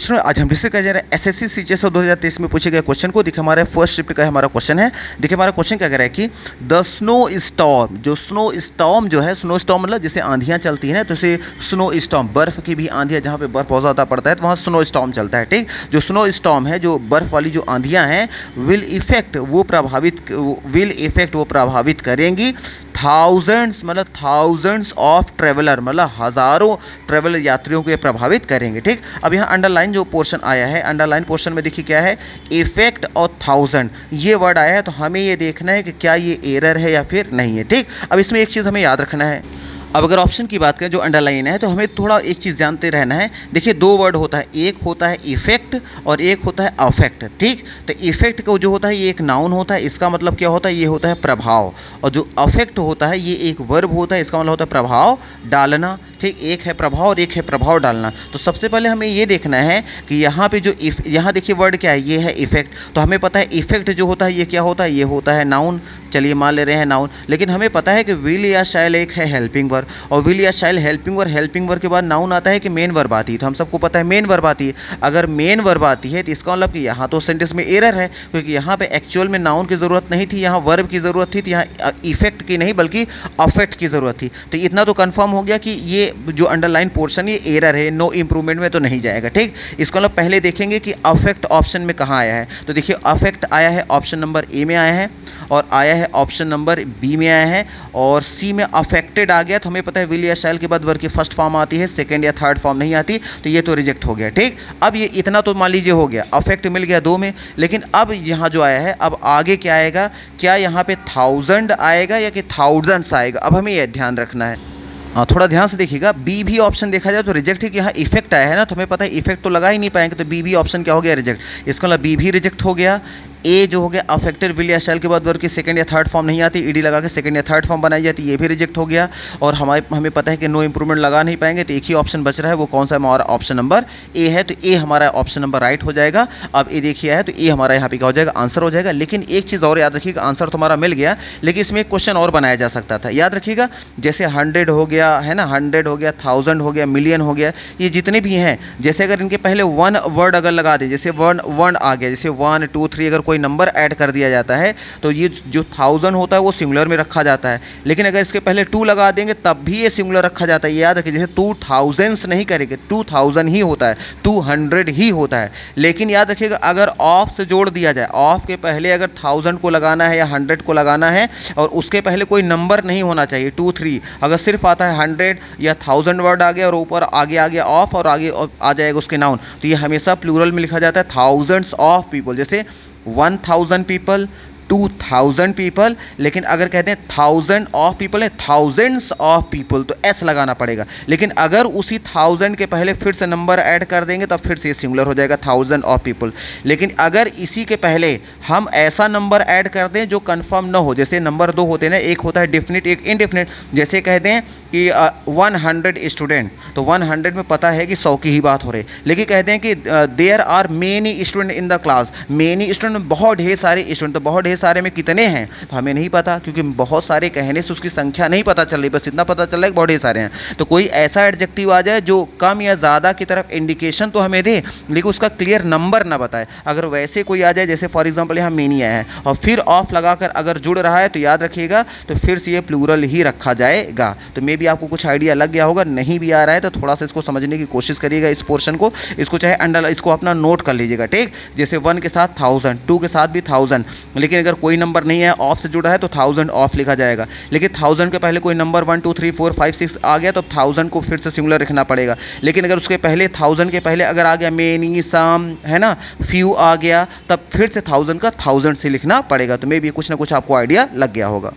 Student आज हम discuss कर जा रहे हैं एसएससी सीजीएस 2023 में पूछे गए क्वेश्चन को। देखिए हमारे फर्स्ट शिफ्ट का हमारा क्वेश्चन है। देखिए हमारा क्वेश्चन क्या कह रहा है कि द स्नो स्टॉर्म, जो स्नो स्टॉर्म जो है, स्नो स्टॉर्म मतलब जैसे आंधियाँ चलती हैं ना, तो इसे स्नो स्टॉर्म, बर्फ़ की भी आंधियाँ, जहाँ पे बर्फ़ बहुत ज़्यादा पड़ता है तो वहाँ स्नो स्टॉर्म चलता है। ठीक, जो स्नो स्टॉर्म है, जो बर्फ़ वाली जो आंधियाँ हैं, विल इफेक्ट वो प्रभावित करेंगी थाउजेंड्स, मतलब थाउजेंड्स ऑफ ट्रेवलर, मतलब हज़ारों ट्रेवलर यात्रियों को ये प्रभावित करेंगे। ठीक, अब यहाँ अंडरलाइन जो पोर्शन आया है, अंडरलाइन पोर्शन में देखिए क्या है, इफेक्ट और थाउजेंड, ये वर्ड आया है, तो हमें ये देखना है कि क्या ये एरर है या फिर नहीं है। ठीक, अब इसमें एक चीज़ हमें याद रखना है। अब अगर ऑप्शन की बात करें जो अंडरलाइन है, तो हमें थोड़ा एक चीज़ जानते रहना है। देखिए दो वर्ड होता है, एक होता है इफेक्ट और एक होता है अफेक्ट। ठीक, तो इफेक्ट को जो होता है ये एक नाउन होता है, इसका मतलब क्या होता है, ये होता है प्रभाव, और जो अफेक्ट होता है ये एक वर्ब होता है, इसका मतलब होता है प्रभाव डालना। ठीक, एक है प्रभाव और एक है प्रभाव डालना। तो सबसे पहले हमें ये देखना है कि यहाँ पे जो यहाँ देखिए वर्ड क्या है, ये है इफेक्ट। तो हमें पता है इफेक्ट जो होता है ये क्या होता है, ये होता है नाउन। चलिए मान ले रहे हैं नाउन, लेकिन हमें पता है कि विल या शैल एक है हेल्पिंग वर्ब, और विल या शैल हेल्पिंग वर्ब के बाद नाउन आता है कि मेन वर्ब आती है। तो हम सबको पता है मेन वर्ब आती है। अगर मेन वर्ब आती है तो इसका मतलब कि यहाँ तो सेंटेंस में एरर है, क्योंकि यहाँ पे एक्चुअल में नाउन की ज़रूरत नहीं थी, यहाँ वर्ब की ज़रूरत थी। तो यहाँ इफेक्ट की नहीं बल्कि अफेक्ट की ज़रूरत थी। तो इतना तो कन्फर्म हो गया कि ये जो अंडरलाइन पोर्शन ये एरर है, नो इम्प्रूवमेंट में तो नहीं जाएगा। ठीक, इसको मतलब पहले देखेंगे कि अफेक्ट ऑप्शन में कहाँ आया है। तो देखिए अफेक्ट आया है ऑप्शन नंबर ए में आया है, और आया है ऑप्शन नंबर बी में आया है, और सी में अफेक्टेड आ गया। तो हमें पता है विल या शैल के बाद वर्ब की फर्स्ट फॉर्म आती है, सेकंड या थर्ड फॉर्म नहीं आती, तो ये तो रिजेक्ट हो गया। ठीक, अब ये इतना तो मान लीजिए हो गया, अफेक्ट मिल गया दो में। लेकिन अब यहाँ जो आया है, अब आगे क्या आएगा, क्या यहाँ पे थाउजेंड आएगा या कि थाउजेंड्स आएगा, अब हमें यह ध्यान रखना है। हाँ, थोड़ा ध्यान से देखिएगा। बी भी ऑप्शन देखा जाए तो रिजेक्ट है, कि यहाँ इफेक्ट आया है ना, तो हमें पता है इफेक्ट तो लगा ही नहीं पाएंगे, तो बी भी ऑप्शन क्या हो गया, रिजेक्ट। इसका मतलब बी भी रिजेक्ट हो गया। ए जो हो गया अफेक्टेड विल या शैल के बाद वर्ब की सेकंड या थर्ड फॉर्म नहीं आती, ईडी लगा के सेकंड या थर्ड फॉर्म बनाई जाती, ये भी रिजेक्ट हो गया। और हमें पता है कि नो इंप्रूवमेंट लगा नहीं पाएंगे, तो एक ही ऑप्शन बच रहा है, वो कौन सा हमारा ऑप्शन नंबर ए है। तो ए हमारा ऑप्शन नंबर राइट हो जाएगा। अब ए देखिए है, तो ए हमारा यहाँ पे क्या हो जाएगा, आंसर हो जाएगा। लेकिन एक चीज़ और याद रखिएगा, आंसर तो हमारा मिल गया, लेकिन इसमें एक क्वेश्चन और बनाया जा सकता था। याद रखिएगा, जैसे 100 हो गया है ना, 100 हो गया, 1000 हो गया, मिलियन हो गया, ये जितने भी हैं, जैसे अगर इनके पहले वन वर्ड अगर लगा दें, जैसे वन आ गया, जैसे 1 2 3 अगर कोई नंबर ऐड कर दिया जाता है, तो ये जो 1000 होता है वो सिंगुलर में रखा जाता है। लेकिन अगर इसके पहले 2 लगा देंगे तब भी ये सिंगुलर रखा जाता है। ये याद रखिए, जैसे 2000 नहीं करेंगे, 2000 ही होता है, 200 ही होता है। लेकिन याद रखिएगा, अगर ऑफ से जोड़ दिया जाए, ऑफ के पहले अगर 1000 को लगाना है या 100 को लगाना है, और उसके पहले कोई नंबर नहीं होना चाहिए 2 3, अगर सिर्फ आता है 100 या 1000 वर्ड आ गया और ऊपर आगे आ गया ऑफ, और आगे आ जाएगा उसके नाउन, तो ये हमेशा प्लूरल में लिखा जाता है, थाउजेंड्स ऑफ पीपल। जैसे 1000 पीपल, 2000 पीपल। लेकिन अगर कहते हैं 1000 ऑफ पीपल है, थाउजेंड्स ऑफ पीपल, तो एस लगाना पड़ेगा। लेकिन अगर उसी 1000 के पहले फिर से नंबर ऐड कर देंगे तब फिर से सिंगुलर हो जाएगा, 1000 ऑफ पीपल। लेकिन अगर इसी के पहले हम ऐसा नंबर ऐड कर दें जो कंफर्म ना हो, जैसे नंबर 2 होते हैं ना, एक होता है डेफिनिट एक इनडेफिनिट। जैसे कहते हैं कि 100 स्टूडेंट, तो 100 में पता है कि 100 की ही बात हो रही, लेकिन कहते हैं कि there are many student in the class, many student बहुत ढेर सारे स्टूडेंट, तो बहुत ढेर सारे में कितने हैं तो हमें नहीं पता, क्योंकि बहुत सारे कहने से उसकी संख्या नहीं पता चल रही, बस इतना पता चल रहा है कि बहुत ढेर सारे हैं। तो कोई ऐसा एडजेक्टिव आ जाए जो कम या ज़्यादा की तरफ इंडिकेशन तो हमें दे, लेकिन उसका क्लियर नंबर ना बताए। अगर वैसे कोई आ जाए, जैसे फॉर एग्जांपल यहाँ मेनी आया है और फिर ऑफ लगाकर अगर जुड़ रहा है, तो याद रखिएगा, तो फिर से ये प्लूरल ही रखा जाएगा। तो मे भी आपको कुछ आइडिया लग गया होगा, नहीं भी आ रहा है तो थोड़ा सा इसको समझने की कोशिश करिएगा, इस पोर्शन को, इसको चाहे अंडरलाइन, इसको अपना नोट कर लीजिएगा। ठीक, जैसे 1 के साथ 1000, 2 के साथ भी 1000, लेकिन अगर कोई नंबर नहीं है, ऑफ से जुड़ा है, तो 1000 ऑफ लिखा जाएगा। लेकिन 1000 के पहले कोई नंबर 1 2 3 4 5 6 आ गया, तो 1000 को फिर से सिंगुलर रखना पड़ेगा। लेकिन अगर उसके पहले 1000 के पहले अगर आ गया मेनी, सम, है ना, फ्यू आ गया, तब फिर से 1000 का 1000 से लिखना पड़ेगा। तो मे भी कुछ ना कुछ आपको आइडिया लग गया होगा।